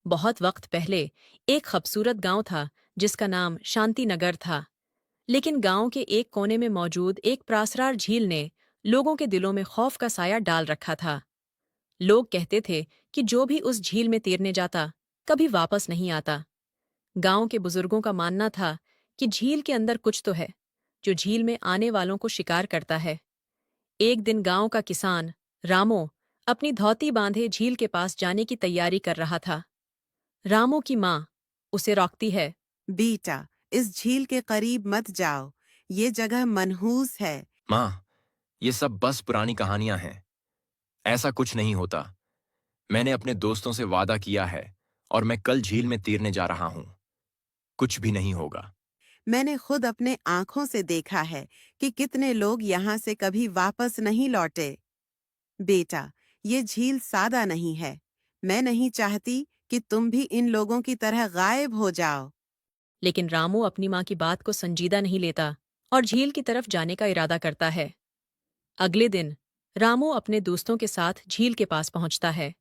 बहुत वक्त पहले एक खूबसूरत गांव था जिसका नाम शांति नगर था। लेकिन गांव के एक कोने में मौजूद एक प्रासरार झील ने लोगों के दिलों में खौफ का साया डाल रखा था। लोग कहते थे कि जो भी उस झील में तैरने जाता कभी वापस नहीं आता। गांव के बुजुर्गों का मानना था कि झील के अंदर कुछ तो है जो झील में आने वालों को शिकार करता है। एक दिन गांव का किसान रामो अपनी धोती बांधे झील के पास जाने की तैयारी कर रहा था। रामो की माँ उसे रोकती है। बेटा, इस झील के करीब मत जाओ। ये जगह मनहूस है। माँ, ये सब बस पुरानी कहानियां हैं। ऐसा कुछ नहीं होता। मैंने अपने दोस्तों से वादा किया है और मैं कल झील में तैरने जा रहा हूं। कुछ भी नहीं होगा। मैंने खुद अपने आंखों से देखा है कि कितने लोग यहाँ से कभी वापस नहीं लौटे। बेटा, ये झील सादा नहीं है। मैं नहीं चाहती कि तुम भी इन लोगों की तरह गायब हो जाओ। लेकिन रामू अपनी माँ की बात को संजीदा नहीं लेता और झील की तरफ जाने का इरादा करता है। अगले दिन रामू अपने दोस्तों के साथ झील के पास पहुंचता है।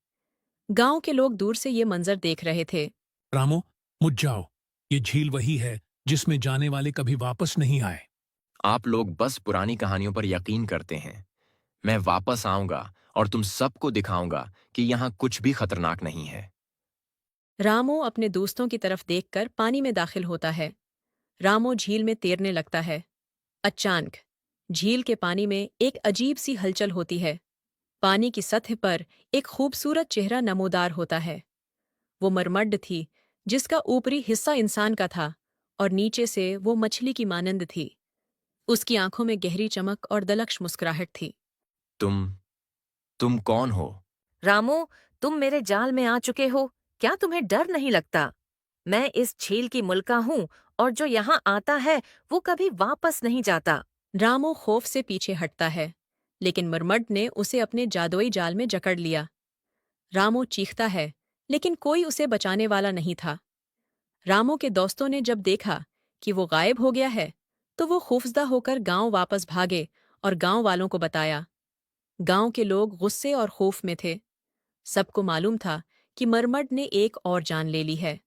गांव के लोग दूर से ये मंजर देख रहे थे। रामो, मुझ जाओ। ये झील वही है जिसमें जाने वाले कभी वापस नहीं आए। आप लोग बस पुरानी कहानियों पर यकीन करते हैं। मैं वापस आऊंगा और तुम सबको दिखाऊंगा कि यहाँ कुछ भी खतरनाक नहीं है। रामू अपने दोस्तों की तरफ देखकर पानी में दाखिल होता है। रामू झील में तैरने लगता है। अचानक झील के पानी में एक अजीब सी हलचल होती है। पानी की सतह पर एक खूबसूरत चेहरा नमोदार होता है। वो मरमड्ड थी जिसका ऊपरी हिस्सा इंसान का था और नीचे से वो मछली की मानंद थी। उसकी आंखों में गहरी चमक और दलक्ष मुस्कुराहट थी। तुम तुम कौन हो? रामू, तुम मेरे जाल में आ चुके हो। क्या तुम्हें डर नहीं लगता? मैं इस झील की मुल्का हूँ और जो यहाँ आता है वो कभी वापस नहीं जाता। रामो खौफ से पीछे हटता है, लेकिन मरमड्ड ने उसे अपने जादुई जाल में जकड़ लिया। रामो चीखता है, लेकिन कोई उसे बचाने वाला नहीं था। रामो के दोस्तों ने जब देखा कि वो गायब हो गया है, तो वो खौफजदा होकर गांव वापस भागे और गांव वालों को बताया। गांव के लोग गुस्से और खौफ में थे। सबको मालूम था कि मरमड ने एक और जान ले ली है।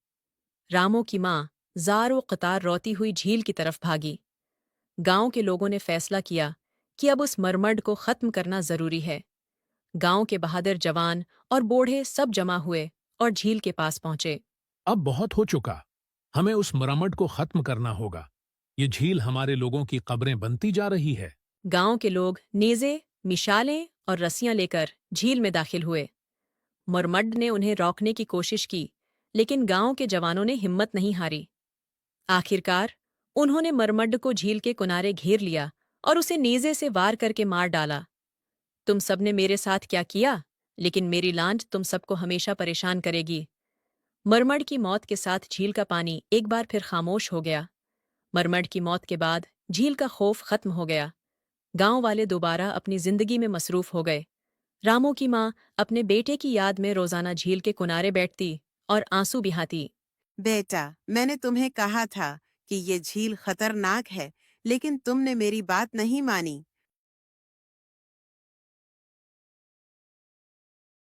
रामो की माँ जार व कतार रोती हुई झील की तरफ भागी। गांव के लोगों ने फैसला किया कि अब उस मरमड को खत्म करना जरूरी है। गांव के बहादुर जवान और बूढ़े सब जमा हुए और झील के पास पहुंचे। अब बहुत हो चुका। हमें उस मरम्मत को खत्म करना होगा। ये झील हमारे लोगों की कब्रें बनती जा रही है। गांव के लोग नेज़े, मिशालें और रस्सियां लेकर झील में दाखिल हुए। मरमड ने उन्हें रोकने की कोशिश की, लेकिन गांव के जवानों ने हिम्मत नहीं हारी। आखिरकार उन्होंने मरमड को झील के किनारे घेर लिया और उसे नेज़े से वार करके मार डाला। तुम सबने मेरे साथ क्या किया, लेकिन मेरी लांझ तुम सबको हमेशा परेशान करेगी। मरमड की मौत के साथ झील का पानी एक बार फिर खामोश हो गया। मरमड की मौत के बाद झील का खौफ खत्म हो गया। गांव वाले दोबारा अपनी जिंदगी में मसरूफ हो गए। रामू की माँ अपने बेटे की याद में रोजाना झील के किनारे बैठती और आंसू बहाती। बेटा, मैंने तुम्हें कहा था कि ये झील खतरनाक है, लेकिन तुमने मेरी बात नहीं मानी।